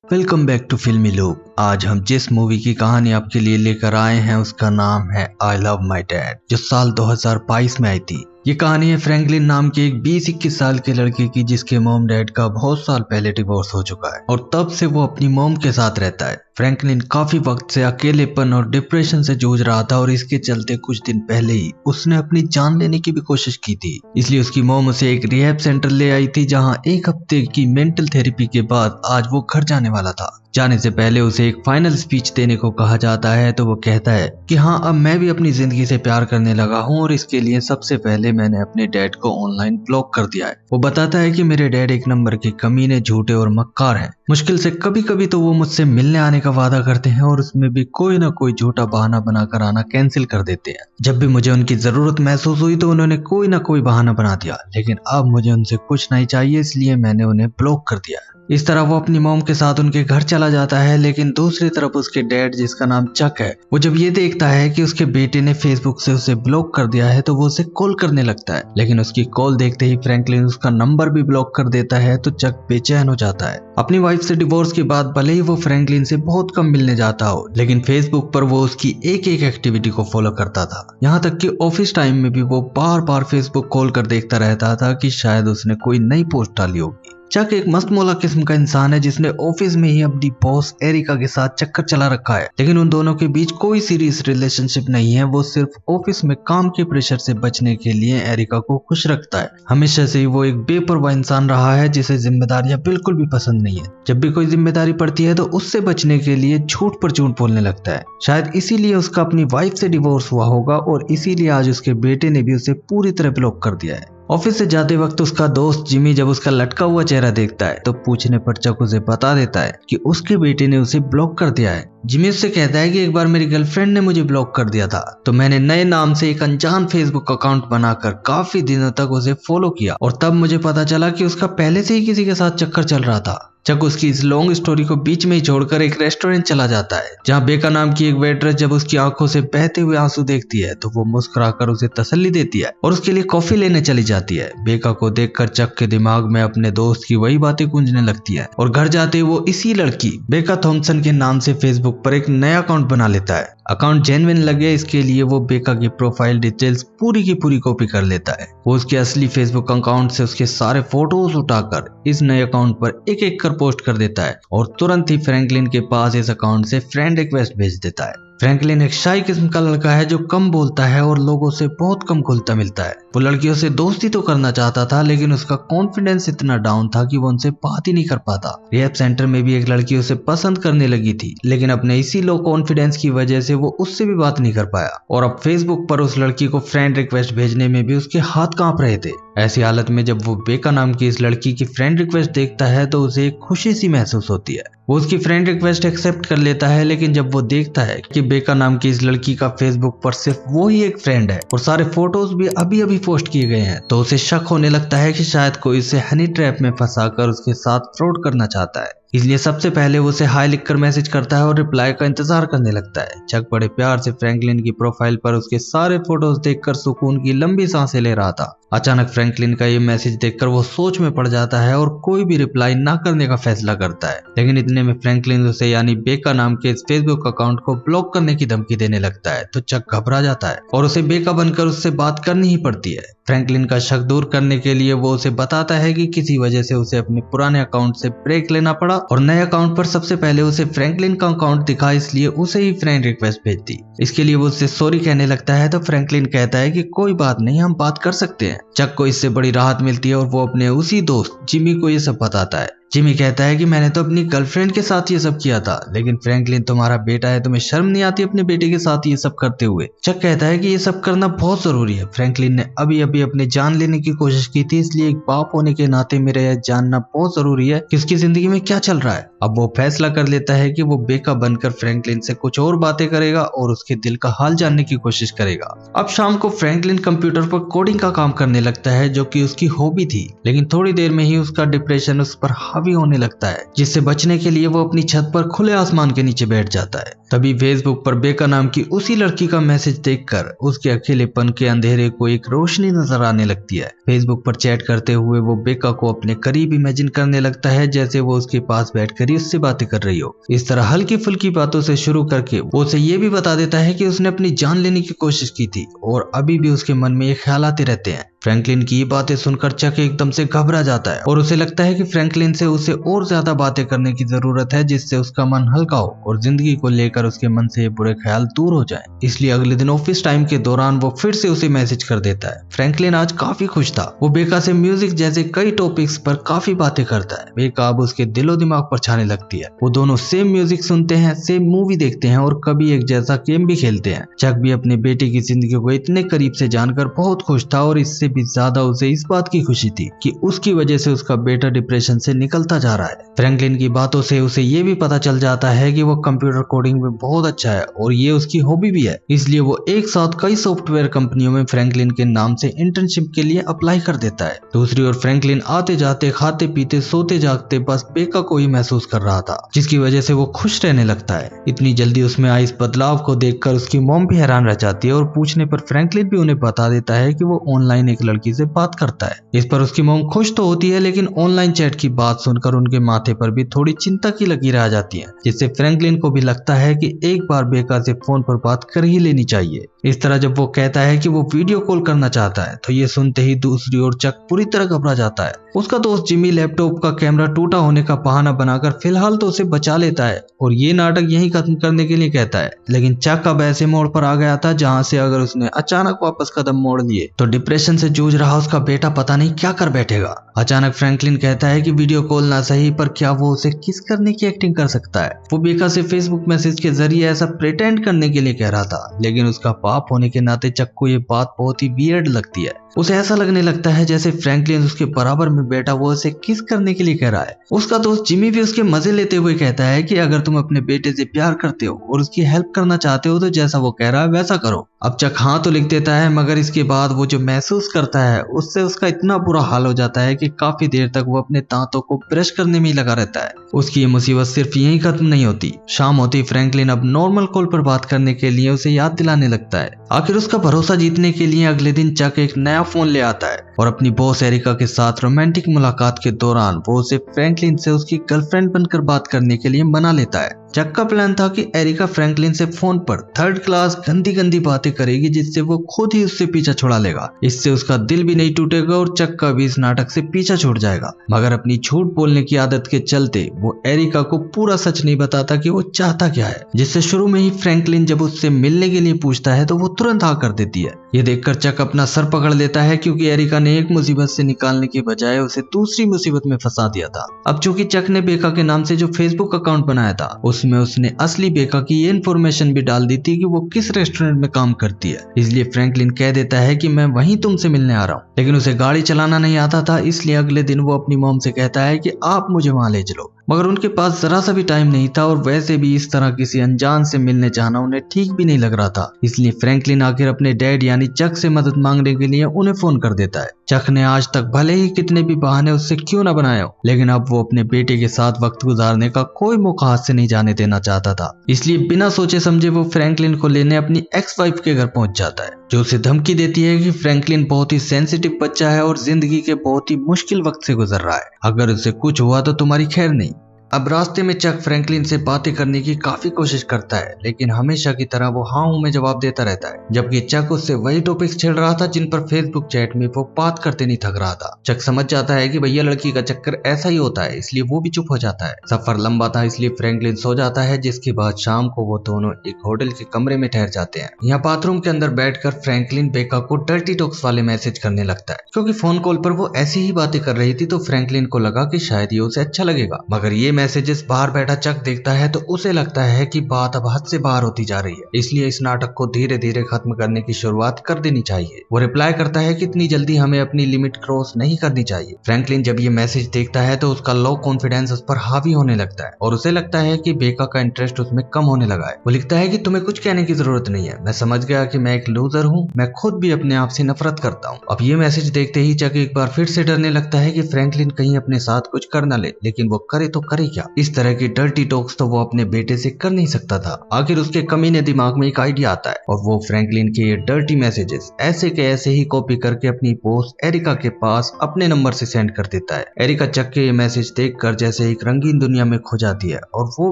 Welcome back to फिल्मी loop. आज हम जिस मूवी की कहानी आपके लिए लेकर आए हैं उसका नाम है आई लव माई डैड, जो साल 2022 में आई थी। ये कहानी है फ्रैंकलिन नाम के एक 20-21 साल के लड़के की, जिसके मॉम डैड का बहुत साल पहले डिवोर्स हो चुका है और तब से वो अपनी मॉम के साथ रहता है। फ्रैंकलिन काफी वक्त से अकेलेपन और डिप्रेशन से जूझ रहा था और इसके चलते कुछ दिन पहले ही उसने अपनी जान लेने की भी कोशिश की थी। इसलिए उसकी मॉम उसे एक रिहैब सेंटर ले आई थी, जहां एक हफ्ते की मेंटल थेरेपी के बाद आज वो घर जाने वाला था। जाने से पहले उसे एक फाइनल स्पीच देने को कहा जाता है, तो वो कहता है कि हाँ, अब मैं भी अपनी जिंदगी से प्यार करने लगा हूँ और इसके लिए सबसे पहले मैंने अपने डैड को ऑनलाइन ब्लॉक कर दिया है। वो बताता है कि मेरे डैड एक नंबर के कमीने, झूठे और मक्कार हैं। मुश्किल से कभी कभी तो वो मुझसे मिलने आने का वादा करते हैं और उसमें भी कोई ना कोई झूठा बहाना बनाकर आना कैंसिल कर देते हैं। जब भी मुझे उनकी जरूरत महसूस हुई तो उन्होंने कोई ना कोई बहाना बना दिया, लेकिन अब मुझे उनसे कुछ नहीं चाहिए, इसलिए मैंने उन्हें ब्लॉक कर दिया। इस तरह वो अपनी मॉम के साथ उनके घर चला जाता है, लेकिन दूसरी तरफ उसके डैड, जिसका नाम चक है, वो जब ये देखता है कि उसके बेटे ने फेसबुक से उसे ब्लॉक कर दिया है तो वो उसे कॉल करने लगता है। लेकिन उसकी कॉल देखते ही फ्रैंकलिन उसका नंबर भी ब्लॉक कर देता है, तो चक बेचैन हो जाता है। अपनी वाइफ से डिवोर्स के बाद भले ही वो फ्रैंकलिन से बहुत कम मिलने जाता हो, लेकिन फेसबुक पर वो उसकी एक एक एक्टिविटी को फॉलो करता था। यहाँ तक कि ऑफिस टाइम में भी वो बार बार फेसबुक खोल कर देखता रहता था कि शायद उसने कोई नई पोस्ट डाली होगी। चक एक मस्त मौला किस्म का इंसान है, जिसने ऑफिस में ही अपनी बॉस एरिका के साथ चक्कर चला रखा है, लेकिन उन दोनों के बीच कोई सीरियस रिलेशनशिप नहीं है। वो सिर्फ ऑफिस में काम के प्रेशर से बचने के लिए एरिका को खुश रखता है। हमेशा से ही वो एक बेपरवाह इंसान रहा है, जिसे जिम्मेदारियां बिल्कुल भी पसंद नहीं है। जब भी कोई जिम्मेदारी पड़ती है तो उससे बचने के लिए झूठ पर झूठ बोलने लगता है। शायद इसीलिए उसका अपनी वाइफ से डिवोर्स हुआ होगा और इसीलिए आज उसके बेटे ने भी उसे पूरी तरह ब्लॉक कर दिया है। ऑफिस से जाते वक्त उसका दोस्त जिमी जब उसका लटका हुआ चेहरा देखता है तो पूछने पर चक उसे बता देता है कि उसके बेटे ने उसे ब्लॉक कर दिया है। जिमी उससे कहता है कि एक बार मेरी गर्लफ्रेंड ने मुझे ब्लॉक कर दिया था, तो मैंने नए नाम से एक अनजान फेसबुक अकाउंट बनाकर काफी दिनों तक उसे फॉलो किया और तब मुझे पता चला कि उसका पहले से ही किसी के साथ चक्कर चल रहा था। चक उसकी इस लॉन्ग स्टोरी को बीच में ही छोड़कर एक रेस्टोरेंट चला जाता है, जहां बेका नाम की एक वेट्रेस जब उसकी आंखों से बहते हुए आंसू देखती है तो वो मुस्कुराकर उसे तसल्ली देती है और उसके लिए कॉफी लेने चली जाती है। बेका को देखकर चक के दिमाग में अपने दोस्त की वही बातें गूंजने लगती है और घर जाते वो इसी लड़की बेका थॉम्पसन के नाम से फेसबुक पर एक नया अकाउंट बना लेता है। अकाउंट जेन्युइन लगे, इसके लिए वो बेका की प्रोफाइल डिटेल्स पूरी की पूरी कॉपी कर लेता है। वो उसके असली फेसबुक अकाउंट से उसके सारे फोटोज उठाकर इस नए अकाउंट पर एक एक कर पोस्ट कर देता है और तुरंत ही फ्रैंकलिन के पास इस अकाउंट से फ्रेंड रिक्वेस्ट भेज देता है। फ्रैंकलिन एक शाई किस्म का लड़का है जो कम बोलता है और लोगों से बहुत कम घुलता मिलता है। वो लड़कियों से दोस्ती तो करना चाहता था, लेकिन उसका कॉन्फिडेंस इतना डाउन था कि वो उनसे बात ही नहीं कर पाता। रिहैब सेंटर में भी एक लड़की उसे पसंद करने लगी थी, लेकिन अपने इसी लो कॉन्फिडेंस की वजह से वो उससे भी बात नहीं कर पाया और अब फेसबुक पर उस लड़की को फ्रेंड रिक्वेस्ट भेजने में भी उसके हाथ कांप रहे थे। ऐसी हालत में जब वो बेका नाम की इस लड़की की फ्रेंड रिक्वेस्ट देखता है तो उसे एक खुशी सी महसूस होती है। वो उसकी फ्रेंड रिक्वेस्ट एक्सेप्ट कर लेता है, लेकिन जब वो देखता है कि बेका नाम की इस लड़की का फेसबुक पर सिर्फ वो ही एक फ्रेंड है और सारे फोटोज भी अभी अभी पोस्ट किए गए हैं, तो उसे शक होने लगता है कि शायद कोई उसे हनी ट्रैप में फंसाकर उसके साथ फ्रॉड करना चाहता है। इसलिए सबसे पहले वो उसे हाई लिखकर मैसेज करता है और रिप्लाई का इंतजार करने लगता है। चक बड़े प्यार से फ्रैंकलिन की प्रोफाइल पर उसके सारे फोटोज देखकर सुकून की लंबी सांसें ले रहा था। अचानक फ्रैंकलिन का ये मैसेज देखकर वो सोच में पड़ जाता है और कोई भी रिप्लाई ना करने का फैसला करता है। लेकिन इतने में फ्रैंकलिन उसे यानी बेका नाम के इस फेसबुक अकाउंट को ब्लॉक करने की धमकी देने लगता है, तो चक घबरा जाता है और उसे बेका बनकर उससे बात करनी ही पड़ती है। फ्रैंकलिन का शक दूर करने के लिए वो उसे बताता है कि किसी वजह से उसे अपने पुराने अकाउंट से ब्रेक लेना पड़ा और नए अकाउंट पर सबसे पहले उसे फ्रैंकलिन का अकाउंट दिखा, इसलिए उसे ही फ्रेंड रिक्वेस्ट भेज दी। इसके लिए वो उससे सॉरी कहने लगता है, तो फ्रैंकलिन कहता है कि कोई बात नहीं, हम बात कर सकते हैं। चक को इससे बड़ी राहत मिलती है और वो अपने उसी दोस्त जिमी को ये सब बताता है। जिमी कहता है कि मैंने तो अपनी गर्लफ्रेंड के साथ ये सब किया था, लेकिन फ्रैंकलिन तुम्हारा बेटा है, तुम्हें शर्म नहीं आती अपने बेटे के साथ ये सब करते हुए। चक कहता है कि ये सब करना बहुत जरूरी है। फ्रैंकलिन ने अभी अभी अपने जान लेने की कोशिश की थी, इसलिए एक बाप होने के नाते मेरा यह जानना बहुत जरूरी है कि उसकी जिंदगी में क्या चल रहा है। अब वो फैसला कर लेता है कि वो बेका बनकर फ्रैंकलिन से कुछ और बातें करेगा और उसके दिल का हाल जानने की कोशिश करेगा। अब शाम को फ्रैंकलिन कंप्यूटर पर कोडिंग का काम करने लगता है, जो कि उसकी हॉबी थी, लेकिन थोड़ी देर में ही उसका डिप्रेशन उस पर हावी होने लगता है, जिससे बचने के लिए वो अपनी छत पर खुले आसमान के नीचे बैठ जाता है। तभी फेसबुक पर बेका नाम की उसी लड़की का मैसेज देखकर उसके अकेलेपन के अंधेरे को एक रोशनी नजर आने लगती है। फेसबुक पर चैट करते हुए वो बेका को अपने करीब इमेजिन करने लगता है, जैसे वो उसके पास बैठकर ही उससे बातें कर रही हो। इस तरह हल्की फुल्की बातों से शुरू करके वो उसे ये भी बता देता है कि उसने अपनी जान लेने की कोशिश की थी और अभी भी उसके मन में ये ख्याल आते रहते हैं। फ्रैंकलिन की ये बातें सुनकर चक एकदम से घबरा जाता है और उसे लगता है कि फ्रैंकलिन से उसे और ज्यादा बातें करने की जरूरत है, जिससे उसका मन हल्का हो और जिंदगी को लेकर उसके मन से ये बुरे ख्याल दूर हो जाएं। इसलिए अगले दिन ऑफिस टाइम के दौरान वो फिर से उसे मैसेज कर देता है। फ्रैंकलिन आज काफी खुश था। वो बेका से म्यूजिक जैसे कई टॉपिक्स पर काफी बातें करता है। बेका अब उसके दिलो दिमाग पर छाने लगती है। वो दोनों सेम म्यूजिक सुनते हैं, सेम मूवी देखते हैं और कभी एक जैसा गेम भी खेलते हैं। चक भी अपने बेटे की जिंदगी को इतने करीब से जानकर बहुत खुश था और इससे भी ज्यादा उसे इस बात की खुशी थी कि उसकी वजह से उसका बेटा डिप्रेशन से निकलता जा रहा है। फ्रैंकलिन की बातों से उसे ये भी पता चल जाता है कि वो कंप्यूटर कोडिंग में बहुत अच्छा है और ये उसकी हॉबी भी है। इसलिए वो एक साथ कई सॉफ्टवेयर कंपनियों में फ्रैंकलिन के नाम से इंटर्नशिप के लिए अप्लाई कर देता है। दूसरी ओर फ्रैंकलिन आते जाते, खाते पीते, सोते जागते बस बेका को ही महसूस कर रहा था, जिसकी वजह से वो खुश रहने लगता है। इतनी जल्दी उसमें आई इस बदलाव को देखकर उसकी मॉम भी हैरान रह जाती है और पूछने पर फ्रैंकलिन भी उन्हें बता देता है कि वो ऑनलाइन एक लड़की से बात करता है। इस पर उसकी मॉम खुश तो होती है, लेकिन ऑनलाइन चैट की बात सुनकर उनके माथे पर भी थोड़ी चिंता की लकीर आ जाती है, जिससे फ्रैंकलिन को भी लगता है कि एक बार बेका से फोन पर बात कर ही लेनी चाहिए। इस तरह जब वो कहता है कि वो वीडियो कॉल करना चाहता है तो ये सुनते ही दूसरी ओर चक पूरी तरह घबरा जाता है। उसका दोस्त जिमी लैपटॉप का कैमरा टूटा होने का बहाना बनाकर फिलहाल तो उसे बचा लेता है और ये नाटक यही खत्म करने के लिए कहता है, लेकिन चक अब ऐसे मोड़ पर आ गया था जहां से अगर उसने अचानक वापस कदम मोड़ लिए तो डिप्रेशन से जूझ रहा उसका बेटा पता नहीं क्या कर बैठेगा। अचानक फ्रैंकलिन कहता है कि वीडियो कॉल ना सही पर क्या वो उसे किस करने की एक्टिंग कर सकता है। वो बेका से फेसबुक मैसेज के जरिए ऐसा प्रिटेंड करने के लिए कह रहा था, लेकिन उसका बाप होने के नाते चक को ये बात बहुत ही वियर्ड लगती है। उसे ऐसा लगने लगता है जैसे फ्रैंकलिन उसके बराबर में बैठा वो उसे किस करने के लिए कह रहा है। उसका दोस्त जिमी भी उसके मजे लेते हुए कहता है कि अगर तुम अपने बेटे से प्यार करते हो और उसकी हेल्प करना चाहते हो तो जैसा वो कह रहा है वैसा करो। अब चक हाँ तो लिख देता है, मगर इसके बाद वो जो महसूस करता है उससे उसका इतना बुरा हाल हो जाता है कि काफी देर तक वो अपने दांतों को ब्रश करने में ही लगा रहता है। उसकी ये मुसीबत सिर्फ यहीं खत्म नहीं होती। शाम होती फ्रैंकलिन अब नॉर्मल कॉल पर बात करने के लिए उसे याद दिलाने लगता है। आखिर उसका भरोसा जीतने के लिए अगले दिन चक एक नया फोन ले आता है और अपनी बॉस एरिका के साथ रोमांटिक मुलाकात के दौरान वो उसे फ्रैंकलिन से उसकी गर्लफ्रेंड बनकर बात करने के लिए मना लेता है। चक का प्लान था कि एरिका फ्रैंकलिन से फोन पर थर्ड क्लास गंदी गंदी बातें करेगी, जिससे वो खुद ही उससे पीछा छुड़ा लेगा। इससे उसका दिल भी नहीं टूटेगा और चक का भी इस नाटक से पीछा छूट जाएगा। मगर अपनी झूठ बोलने की आदत के चलते वो एरिका को पूरा सच नहीं बताता कि वो चाहता क्या है, जिससे शुरू में ही फ्रैंकलिन जब उससे मिलने के लिए पूछता है तो वो तुरंत हाँ कर देती है। ये देखकर चक अपना सर पकड़ लेता है, क्योंकि एरिका ने एक मुसीबत से निकालने की बजाय उसे दूसरी मुसीबत में फंसा दिया था। अब चूंकि चक ने बेका के नाम से जो फेसबुक अकाउंट बनाया था उसमें उसने असली बेका की ये इन्फॉर्मेशन भी डाल दी थी कि वो किस रेस्टोरेंट में काम करती है। इसलिए फ्रैंकलिन कह देता है कि मैं वहीं तुमसे मिलने आ रहा हूँ, लेकिन उसे गाड़ी चलाना नहीं आता था। इसलिए अगले दिन वो अपनी मॉम से कहता है कि आप मुझे वहां ले चलो, मगर उनके पास जरा सा भी टाइम नहीं था और वैसे भी इस तरह किसी अनजान से मिलने जाना उन्हें ठीक भी नहीं लग रहा था। इसलिए फ्रैंकलिन आखिर अपने डैड यानी चक से मदद मांगने के लिए उन्हें फोन कर देता है। चक ने आज तक भले ही कितने भी बहाने उससे क्यों ना बनाए हो, लेकिन अब वो अपने बेटे के साथ वक्त गुजारने का कोई मौका हाथ से नहीं जाने देना चाहता था। इसलिए बिना सोचे समझे वो फ्रैंकलिन को लेने अपनी एक्स वाइफ के घर पहुंच जाता है, जो उसे धमकी देती है कि फ्रैंकलिन बहुत ही सेंसिटिव बच्चा है और जिंदगी के बहुत ही मुश्किल वक्त से गुजर रहा है, अगर उसे कुछ हुआ तो तुम्हारी खैर नहीं। अब रास्ते में चक फ्रैंकलिन से बातें करने की काफी कोशिश करता है, लेकिन हमेशा की तरह वो हाँ हूं में जवाब देता रहता है, जबकि चक उससे वही टॉपिक्स छेड़ रहा था जिन पर फेसबुक चैट में वो बात करते नहीं थक रहा था। चक समझ जाता है कि भैया लड़की का चक्कर ऐसा ही होता है, इसलिए वो भी चुप हो जाता है। सफर लंबा था इसलिए फ्रैंकलिन सो जाता है, जिसके बाद शाम को वो दोनों एक होटल के कमरे में ठहर जाते हैं। यहाँ बाथरूम के अंदर बैठकर फ्रैंकलिन बेका को डर्टी टॉक्स वाले मैसेज करने लगता है, क्योंकि फोन कॉल पर वो ऐसी ही बातें कर रही थी तो फ्रैंकलिन को लगा कि शायद ये उसे अच्छा लगेगा, मगर ये मैसेजेस बाहर बैठा चक देखता है तो उसे लगता है कि बात अब हद से बाहर होती जा रही है, इसलिए इस नाटक को धीरे धीरे खत्म करने की शुरुआत कर देनी चाहिए। वो रिप्लाई करता है कि इतनी जल्दी हमें अपनी लिमिट क्रॉस नहीं करनी चाहिए। फ्रैंकलिन जब ये मैसेज देखता है तो उसका लो कॉन्फिडेंस उस पर हावी होने लगता है और उसे लगता है कि बेका का इंटरेस्ट उसमें कम होने लगा है। वो लिखता है कि तुम्हें कुछ कहने की जरूरत नहीं है, मैं समझ गया कि मैं एक लूजर हूँ, मैं खुद भी अपने आप से नफरत करता हूँ। अब ये मैसेज देखते ही चक एक बार फिर से डरने लगता है कि फ्रैंकलिन कहीं अपने साथ कुछ कर न ले, लेकिन वो करे तो करे क्या। इस तरह की डर्टी टॉक्स तो वो अपने बेटे से कर नहीं सकता था। आखिर उसके कमीने दिमाग में एक आइडिया आता है और वो फ्रैंकलिन के ये डर्टी मैसेजेस ऐसे के ऐसे ही कॉपी करके अपनी पोस्ट एरिका के पास अपने नंबर से सेंड कर देता है। एरिका चक के ये मैसेज देखकर जैसे एक रंगीन दुनिया में खो जाती है और वो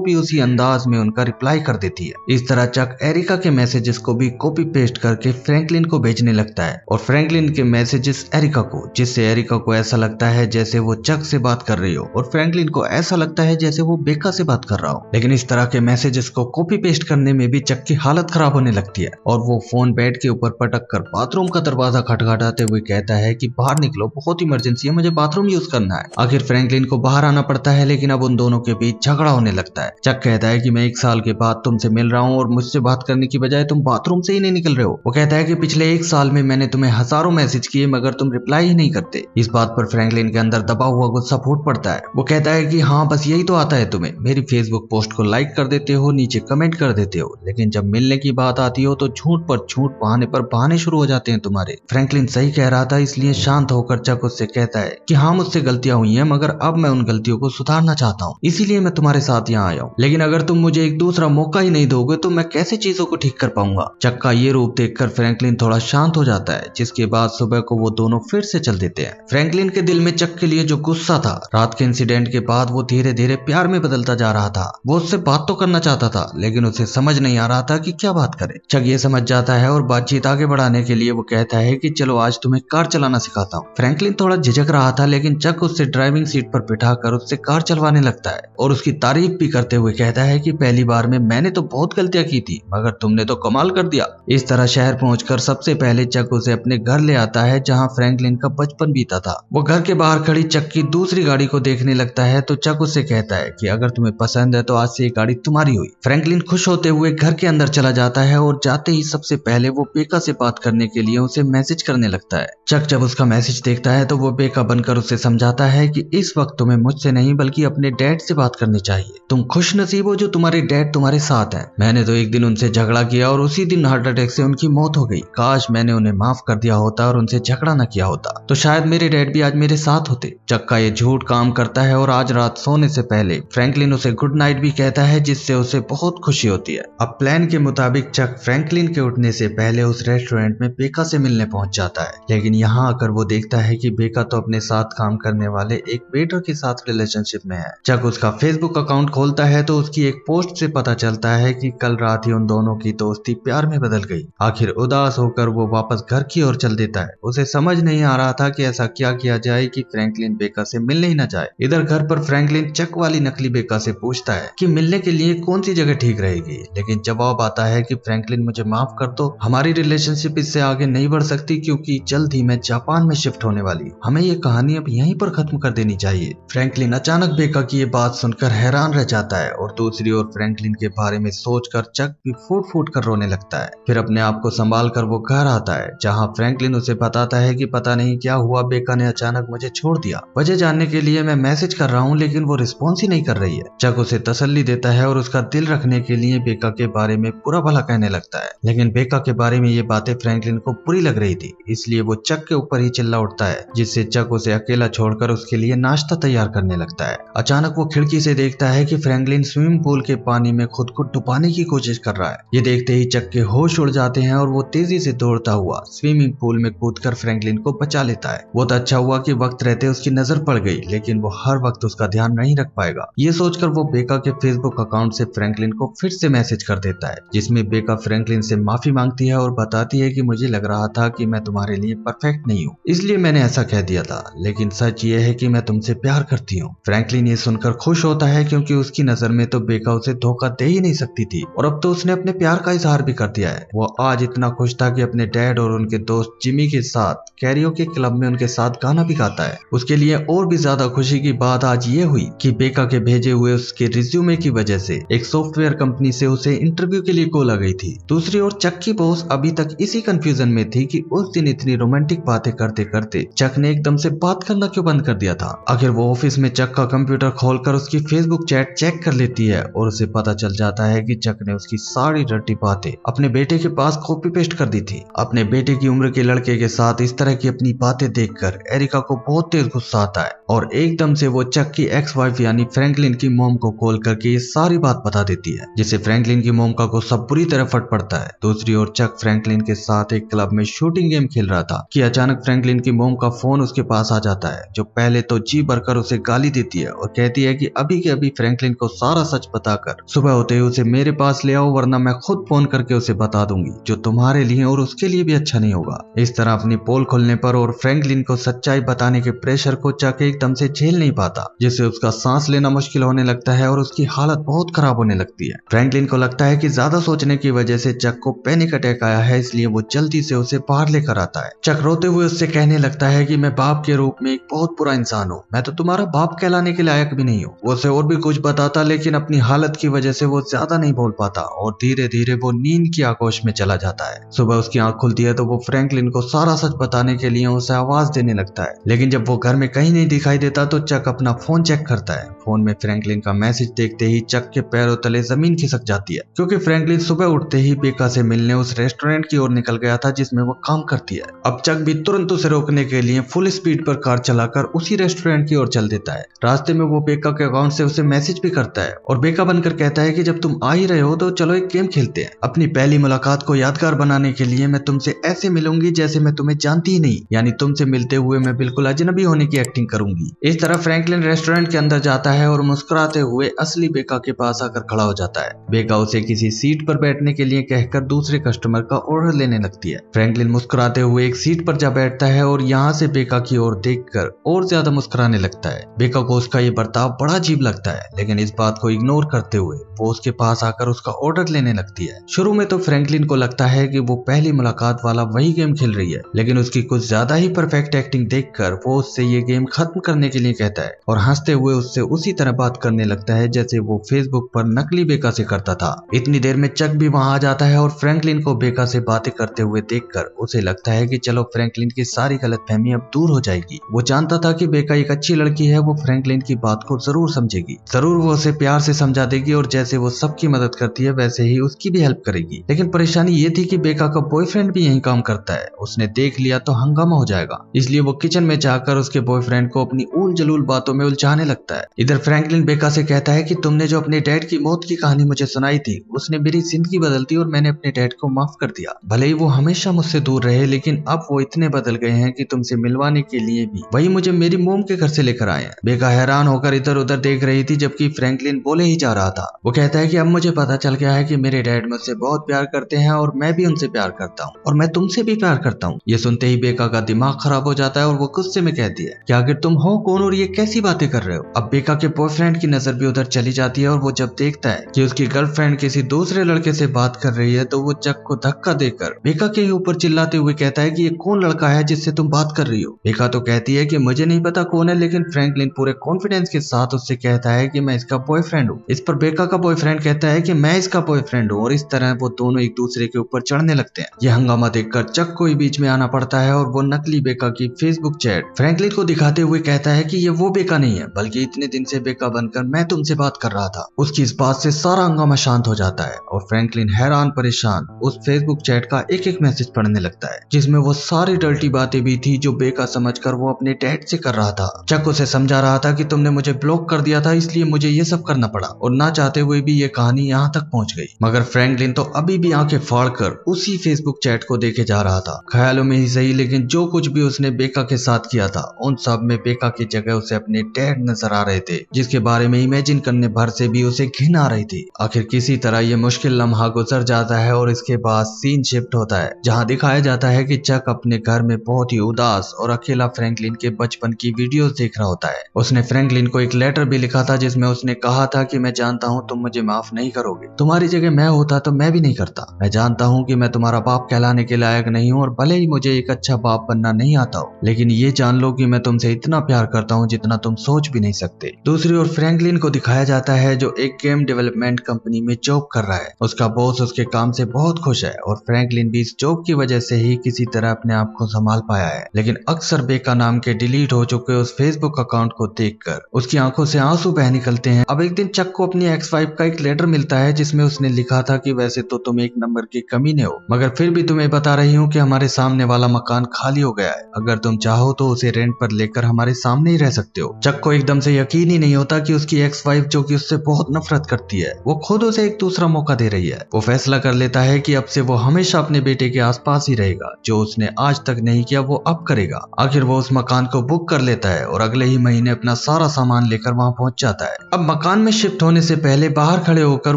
भी उसी अंदाज में उनका रिप्लाई कर देती है। इस तरह चक एरिका के मैसेजेस को भी कॉपी पेस्ट करके फ्रैंकलिन को भेजने लगता है और फ्रैंकलिन के मैसेजेस एरिका को, जिससे एरिका को ऐसा लगता है जैसे वो चक से बात कर रही हो और फ्रैंकलिन को ऐसा लगता है जैसे वो बेका से बात कर रहा हो। लेकिन इस तरह के मैसेजेस को कॉपी पेस्ट करने में भी चक की हालत खराब होने लगती है और वो फोन बेड के ऊपर पटक कर बाथरूम का दरवाजा खटखटाते हुए कहता है कि बाहर निकलो, बहुत इमरजेंसी है, मुझे बाथरूम यूज करना है। आखिर फ्रैंकलिन को बाहर आना पड़ता है, लेकिन अब उन दोनों के बीच झगड़ा होने लगता है। चक कहता है कि मैं 1 साल के बाद तुमसे मिल रहा हूँ और मुझसे बात करने की बजाय तुम बाथरूम से ही नहीं निकल रहे हो। वो कहता है कि पिछले 1 साल में मैंने तुम्हें हजारों मैसेज किए मगर तुम रिप्लाई ही नहीं करते। इस बात पर फ्रैंकलिन के अंदर दबा हुआ गुस्सा फूट पड़ता है। वो कहता है कि हाँ, बस यही तो आता है तुम्हें, मेरी फेसबुक पोस्ट को लाइक कर देते हो, नीचे कमेंट कर देते हो, लेकिन जब मिलने की बात आती हो तो झूठ पर झूठ, बहाने पर बहाने शुरू हो जाते हैं तुम्हारे। फ्रैंकलिन सही कह रहा था, इसलिए शांत होकर चक उससे कहता है कि हाँ, मुझसे गलतियां हुई हैं मगर अब मैं उन गलतियों को सुधारना चाहता हूँ, इसीलिए मैं तुम्हारे साथ यहाँ आया हूँ। लेकिन अगर तुम मुझे एक दूसरा मौका ही नहीं दोगे तो मैं कैसे चीजों को ठीक कर पाऊंगा। चक का ये रूप देखकर फ्रैंकलिन थोड़ा शांत हो जाता है, जिसके बाद सुबह को वो दोनों फिर से चल देते हैं। फ्रैंकलिन के दिल में चक के लिए जो गुस्सा था रात के इंसिडेंट के बाद, वो धीरे धीरे प्यार में बदलता जा रहा था। वो उससे बात तो करना चाहता था, लेकिन उसे समझ नहीं आ रहा था कि क्या बात करे। चक ये समझ जाता है और बातचीत आगे बढ़ाने के लिए वो कहता है कि चलो आज तुम्हें कार चलाना सिखाता हूँ। फ्रैंकलिन थोड़ा झिझक रहा था, लेकिन चक उससे ड्राइविंग सीट पर बिठाकर उससे कार चलवाने लगता है और उसकी तारीफ भी करते हुए कहता है कि पहली बार में मैंने तो बहुत गलतियां की थी मगर तुमने तो कमाल कर दिया। इस तरह शहर पहुंचकर सबसे पहले चक उसे अपने घर ले आता है जहां फ्रैंकलिन का बचपन बीता था। वो घर के बाहर खड़ी चक की दूसरी गाड़ी को देखने लगता है तो चक उससे कहता है कि अगर तुम्हें पसंद है तो आज से ये गाड़ी तुम्हारी हुई। फ्रैंकलिन खुश होते हुए घर के अंदर चला जाता है और जाते ही सबसे पहले वो बेका से बात करने के लिए उसे मैसेज करने लगता है। चक जब उसका मैसेज देखता है तो वो बेका बनकर उसे समझाता है कि इस वक्त तुम्हें मुझसे नहीं बल्कि अपने डैड से बात करनी चाहिए। तुम खुश नसीब हो जो तुम्हारे डैड तुम्हारे साथ हैं। मैंने तो एक दिन उनसे झगड़ा किया और उसी दिन हार्ट अटैक से उनकी मौत हो गई। काश मैंने उन्हें माफ कर दिया होता और उनसे झगड़ा न किया होता तो शायद मेरे डैड भी आज मेरे साथ होते। चक का ये झूठ काम करता है और आज रात सोने से पहले फ्रैंकलिन उसे गुड नाइट भी कहता है, जिससे उसे बहुत खुशी होती है। अब प्लान के मुताबिक चक फ्रैंकलिन के उठने से पहले उस रेस्टोरेंट में बेका से मिलने पहुंच जाता है, लेकिन यहाँ आकर वो देखता है कि बेका तो अपने साथ काम करने वाले एक वेटर के साथ रिलेशनशिप में है। चक उसका फेसबुक अकाउंट खोलता है तो उसकी एक पोस्ट से पता चलता है कि कल रात ही उन दोनों की दोस्ती प्यार में बदल गई। आखिर उदास होकर वो वापस घर की ओर चल देता है। उसे समझ नहीं आ रहा था कि ऐसा क्या किया जाए कि फ्रैंकलिन बेका से मिलने ही न जाए। इधर घर पर फ्रैंकलिन चक वाली नकली बेका से पूछता है कि मिलने के लिए कौन सी जगह ठीक रहेगी, लेकिन जवाब आता है कि फ्रैंकलिन मुझे माफ कर दो, हमारी रिलेशनशिप इससे आगे नहीं बढ़ सकती क्योंकि जल्द ही मैं जापान में शिफ्ट होने वाली। हमें ये कहानी अब यहीं पर खत्म कर देनी चाहिए। फ्रैंकलिन अचानक बेका की ये बात सुनकर हैरान रह जाता है और दूसरी ओर फ्रैंकलिन के बारे में सोचकर चक भी फूट फूट कर रोने लगता है। फिर अपने आप को संभाल कर वो घर आता है जहाँ फ्रैंकलिन उसे बताता है कि पता नहीं क्या हुआ, बेका ने अचानक मुझे छोड़ दिया। वजह जानने के लिए मैं मैसेज कर रहा हूँ लेकिन वो रिस्पॉन्स ही नहीं कर रही है। चक उसे तसल्ली देता है और उसका दिल रखने के लिए बेका के बारे में बुरा भला कहने लगता है, लेकिन बेका के बारे में ये बातें फ्रैंकलिन को बुरी लग रही थी, इसलिए वो चक के ऊपर ही चिल्ला उठता है, जिससे चक उसे अकेला छोड़कर उसके लिए नाश्ता तैयार करने लगता है। अचानक वो खिड़की से देखता है कि फ्रैंकलिन स्विमिंग पूल के पानी में खुद को डुबाने की कोशिश कर रहा है। ये देखते ही चक के होश उड़ जाते हैं और वो तेजी से दौड़ता हुआ स्विमिंग पूल में कूदकर फ्रैंकलिन को बचा लेता है। बहुत अच्छा हुआ कि वक्त रहते उसकी नजर पड़ गई, लेकिन वो हर वक्त उसका ध्यान नहीं रख पाएगा। ये सोचकर वो बेका के फेसबुक अकाउंट से फ्रैंकलिन को फिर से मैसेज कर देता है, जिसमें बेका फ्रैंकलिन से माफी मांगती है और बताती है कि मुझे लग रहा था कि मैं तुम्हारे लिए परफेक्ट नहीं हूँ, इसलिए मैंने ऐसा कह दिया था, लेकिन सच ये है कि मैं तुमसे प्यार करती हूँ। फ्रैंकलिन ये सुनकर खुश होता है क्योंकि उसकी नजर में तो बेका उसे धोखा दे ही नहीं सकती थी और अब तो उसने अपने प्यार का इजहार भी कर दिया है। वो आज इतना खुश था कि अपने डैड और उनके दोस्त जिमी के साथ कैरियोके क्लब में उनके साथ गाना भी गाता है। उसके लिए और भी ज्यादा खुशी की बात आज ये हुई कि बेका के भेजे हुए उसके रिज्यूमे की वजह से एक सॉफ्टवेयर कंपनी से उसे इंटरव्यू के लिए कॉल आ गई थी। दूसरी ओर चक की बॉस अभी तक इसी कंफ्यूजन में थी कि उस दिन इतनी रोमांटिक बातें करते करते चक ने एकदम से बात करना क्यों बंद कर दिया था। आखिर वो ऑफिस में चक का कंप्यूटर खोलकर उसकी फेसबुक चैट चेक कर लेती है और उसे पता चल जाता है कि चक ने उसकी सारी डर्टी बातें अपने बेटे के पास कॉपी पेस्ट कर दी थी। अपने बेटे की उम्र के लड़के के साथ इस तरह की अपनी बातें देखकर एरिका को बहुत तेज गुस्सा आता है और एकदम से वो चक की एक्स वाइफ यानी फ्रैंकलिन की मॉम को कॉल करके ये सारी बात बता देती है, जिससे फ्रैंकलिन की मॉम का गुस्सा बुरी तरह फट पड़ता है। दूसरी ओर चक फ्रैंकलिन के साथ एक क्लब में शूटिंग गेम खेल रहा था कि अचानक फ्रैंकलिन की मॉम का फोन उसके पास आ जाता है, जो पहले तो जी भरकर उसे गाली देती है और कहती है कि अभी के अभी फ्रैंकलिन को सारा सच बताकर सुबह होते ही उसे मेरे पास ले आओ, वरना मैं खुद फोन करके उसे बता दूंगी, जो तुम्हारे लिए और उसके लिए भी अच्छा नहीं होगा। इस तरह अपनी पोल खोलने पर और फ्रैंकलिन को सच्चाई बताने के प्रेशर को चक एकदम से झेल नहीं पाता, जिससे उसका सांस लेना मुश्किल होने लगता है और उसकी हालत बहुत खराब होने लगती है। फ्रैंकलिन को लगता है कि ज्यादा सोचने की वजह से चक को पैनिक अटैक आया है, इसलिए वो जल्दी से उसे बाहर लेकर आता है। चक रोते हुए उससे कहने लगता है कि मैं बाप के रूप में एक बहुत बुरा इंसान हूँ, मैं तो तुम्हारा बाप कहलाने के लायक भी नहीं हूँ। वो उसे और भी कुछ बताता, लेकिन अपनी हालत की वजह से वो ज्यादा नहीं बोल पाता और धीरे धीरे वो नींद की आगोश में चला जाता है। सुबह उसकी आंख खुलती है तो वो फ्रैंकलिन को सारा सच बताने के लिए उसे आवाज देने लगता है, लेकिन जब वो घर में कहीं नहीं दिखाई देता तो चक अपना फोन चेक करता है। फोन में फ्रैंकलिन का मैसेज देखते ही चक के पैरों तले जमीन खिसक जाती है, क्योंकि फ्रैंकलिन सुबह उठते ही बेका से मिलने उस रेस्टोरेंट की ओर निकल गया था जिसमें वो काम करती है। अब चक भी तुरंत उसे रोकने के लिए फुल स्पीड पर कार चलाकर उसी रेस्टोरेंट की ओर चल देता है। रास्ते में वो बेका के अकाउंट से उसे मैसेज भी करता है और बेका बनकर कहता है कि जब तुम आ ही रहे हो तो चलो एक गेम खेलते हैं। अपनी पहली मुलाकात को यादगार बनाने के लिए मैं तुमसे ऐसे मिलूंगी जैसे मैं तुम्हें जानती ही नहीं, यानी तुमसे मिलते हुए मैं बिल्कुल अजनबी होने की एक्टिंग करूंगी। इस तरह फ्रैंकलिन रेस्टोरेंट के अंदर जाता है और मुस्कुराते हुए असली बेका के पास आकर खड़ा हो जाता है। बेका उसे किसी सीट पर बैठने के लिए कहकर दूसरे कस्टमर का ऑर्डर लेने लगती है। फ्रैंकलिन मुस्कुराते हुए एक सीट पर जा बैठता है और यहाँ से बेका की ओर देखकर और ज्यादा मुस्कुराने लगता है। बेका को उसका ये बर्ताव बड़ा अजीब लगता है, लेकिन इस बात को इग्नोर करते हुए वो उसके पास आकर उसका ऑर्डर लेने लगती है। शुरू में तो फ्रैंकलिन को लगता है कि वो पहली मुलाकात वाला वही गेम खेल रही है, लेकिन उसकी कुछ ज्यादा ही परफेक्ट एक्टिंग देखकर वो उससे ये गेम खत्म करने के लिए कहता है और हंसते हुए उससे उसी तरह बात करने लगता है जैसे वो फेसबुक पर नकली बेका से करता था। इतनी देर में चक भी वहां आ जाता है और फ्रैंकलिन को बेका से बातें करते हुए देखकर उसे लगता है कि चलो फ्रैंकलिन की सारी गलतफहमी अब दूर हो जाएगी। वो जानता था कि बेका एक अच्छी लड़की है, वो फ्रैंकलिन की बात को जरूर समझेगी, जरूर वो उसे प्यार से समझा देगी और जैसे वो सबकी मदद करती है वैसे ही उसकी भी हेल्प करेगी। लेकिन परेशानी ये थी कि बेका का बॉयफ्रेंड भी यही काम करता है, उसने देख लिया तो हंगामा हो जाएगा, इसलिए वो किचन में जाकर उसके बॉयफ्रेंड को अपनी उल जलूल बातों में उलझाने लगता है। इधर फ्रैंकलिन बेका से कहता है कि तुमने जो अपने डैड की मौत की कहानी मुझे सुनाई थी उसने मेरी जिंदगी बदल दी और मैंने अपने डैड को माफ कर दिया। भले ही वो हमेशा मुझसे दूर रहे, लेकिन अब वो इतने बदल गए हैं कि तुमसे मिलवाने के लिए भी वही मुझे मेरी मोम के घर से लेकर आए हैं। बेका हैरान होकर इधर उधर देख रही थी जबकि फ्रैंकलिन बोले ही जा रहा था। वो कहता है कि अब मुझे पता चल गया है कि मेरे डैड मुझसे बहुत प्यार करते हैं और मैं भी उनसे प्यार करता हूँ और मैं तुमसे भी प्यार करता हूँ। ये सुनते ही बेका का दिमाग खराब हो जाता है और वो गुस्से में कहती है कि आखिर तुम हो कौन और ये कैसी बातें कर रहे हो। अब बेका के बॉयफ्रेंड की नजर भी उधर चली जाती है और वो जब देखता है कि उसकी गर्लफ्रेंड किसी दूसरे लड़के से बात कर रही है तो वो चक को धक्का देकर बेका के ऊपर चिल्लाते हुए कहता है कि ये कौन लड़का है जिससे तुम बात कर रही हो। बेका तो कहती है कि मुझे नहीं पता कौन है, लेकिन फ्रैंकलिन पूरे कॉन्फिडेंस के साथ उससे कहता है कि मैं इसका बॉयफ्रेंड हूँ। इस पर बेका का बॉयफ्रेंड कहता है कि मैं इसका बॉयफ्रेंड हूँ और इस तरह वो दोनों एक दूसरे के ऊपर चढ़ने लगते हैं। यह हंगामा देखकर चक को ही बीच में आना पड़ता है और वो नकली बेका की फेसबुक चैट फ्रैंकलिन को दिखाते हुए कहता है कि ये वो बेका नहीं है, बल्कि इतने दिन से बेका बनकर मैं तुमसे बात कर रहा था। उसकी इस बात से सारा हंगामा शांत हो जाता है और फ्रैंकलिन हैरान परेशान उस फेसबुक चैट का एक एक मैसेज पढ़ने लगता है, जिसमें वो सारी डर्टी बातें भी थी जो बेका समझकर वो अपने डैड से कर रहा था। चक उसे समझा रहा था कि तुमने मुझे ब्लॉक कर दिया था, इसलिए मुझे ये सब करना पड़ा और ना चाहते हुए भी ये कहानी यहाँ तक पहुंच गई। मगर फ्रैंकलिन तो अभी भी आंखें फाड़कर उसी फेसबुक चैट को देखे जा रहा था, ख्यालों में ही सही, लेकिन जो कुछ भी उसने बेका के साथ किया था उन सब में बेका की जगह उसे अपने डैड नजर आ रहे थे, जिसके बारे में इमेजिन करने भर से भी उसे घिन आ रही थी। आखिर किसी तरह ये मुश्किल लम्हा गुजर जाता है और इसके बाद सीन शिफ्ट होता है, जहां दिखाया जाता है कि चक अपने घर में बहुत ही उदास और अकेला फ्रैंकलिन के बचपन की वीडियोस देख रहा होता है। उसने फ्रैंकलिन को एक लेटर भी लिखा था जिसमें उसने कहा था कि मैं जानता हूँ तुम मुझे माफ नहीं करोगे, तुम्हारी जगह मैं होता तो मैं भी नहीं करता। मैं जानता हूँ कि मैं तुम्हारा बाप कहलाने के लायक नहीं हूँ और भले ही मुझे एक अच्छा बाप बनना नहीं आता हो, लेकिन ये जान लो कि मैं तुमसे इतना प्यार करता हूँ जितना तुम सोच भी नहीं सकते। होते। दूसरी ओर फ्रैंकलिन को दिखाया जाता है जो एक गेम डेवलपमेंट कंपनी में जॉब कर रहा है। उसका बॉस उसके काम से बहुत खुश है और फ्रैंकलिन भी इस जॉब की वजह से ही किसी तरह अपने आप को संभाल पाया है। लेकिन अक्सर बेका नाम के डिलीट हो चुके उस फेसबुक अकाउंट को देखकर उसकी आंखों से आंसू बह निकलते हैं। अब एक दिन चक को अपनी एक्स वाइफ का एक लेटर मिलता है जिसमें उसने लिखा था कि वैसे तो तुम एक नंबर के कमीने हो, मगर फिर भी तुम्हें बता रही हूँ कि हमारे सामने वाला मकान खाली हो गया है। अगर तुम चाहो तो उसे रेंट पर लेकर हमारे सामने ही रह सकते हो। चक को एकदम से यकीन ही नहीं होता कि उसकी एक्स वाइफ जो कि उससे बहुत नफरत करती है वो खुद उसे एक दूसरा मौका दे रही है। वो फैसला कर लेता है कि अब से वो हमेशा अपने बेटे के आसपास ही रहेगा। जो उसने आज तक नहीं किया वो अब करेगा। आखिर वो उस मकान को बुक कर लेता है और अगले ही महीने अपना सारा सामान लेकर वहां पहुंच जाता है। अब मकान में शिफ्ट होने से पहले बाहर खड़े होकर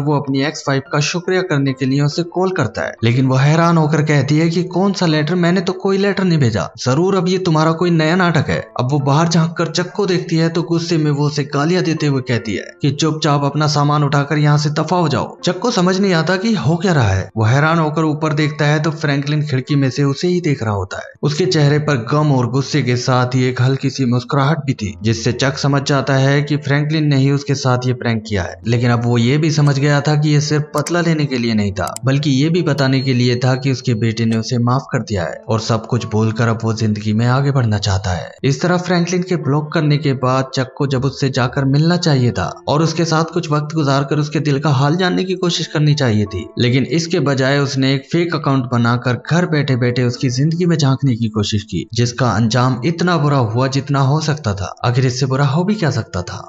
वो अपनी एक्स वाइफ का शुक्रिया करने के लिए उसे कॉल करता है, लेकिन वो हैरान होकर कहती है कि कौन सा लेटर, मैंने तो कोई लेटर नहीं भेजा। जरूर अब ये तुम्हारा कोई नया नाटक है। अब वो बाहर झांक कर चक को देखती है तो गुस्से में वो उसे गालियां देते हुए कहती है कि चुपचाप अपना सामान उठाकर यहाँ से दफा हो जाओ। चक को समझ नहीं आता कि हो क्या रहा है। वो हैरान होकर ऊपर देखता है तो फ्रैंकलिन खिड़की में से उसे ही देख रहा होता है। उसके चेहरे पर गम और गुस्से के साथ ही एक हल्की सी मुस्कुराहट भी थी, जिससे चक समझ जाता है कि फ्रैंकलिन ने ही उसके साथ ये प्रैंक किया है। लेकिन अब वो ये भी समझ गया था कि ये सिर्फ बदला लेने के लिए नहीं था, बल्कि ये भी बताने के लिए था कि उसके बेटे ने उसे माफ कर दिया है और सब कुछ भूलकर अब वो जिंदगी में आगे बढ़ना चाहता है। इस तरह फ्रैंकलिन के ब्लॉक करने के बाद चक को जब उससे जाकर मिलना चाहिए था और उसके साथ कुछ वक्त गुजारकर उसके दिल का हाल जानने की कोशिश करनी चाहिए थी, लेकिन इसके बजाय उसने एक फेक अकाउंट बनाकर घर बैठे बैठे उसकी जिंदगी में झांकने की कोशिश की, जिसका अंजाम इतना बुरा हुआ जितना हो सकता था। आखिर इससे बुरा हो भी क्या सकता था।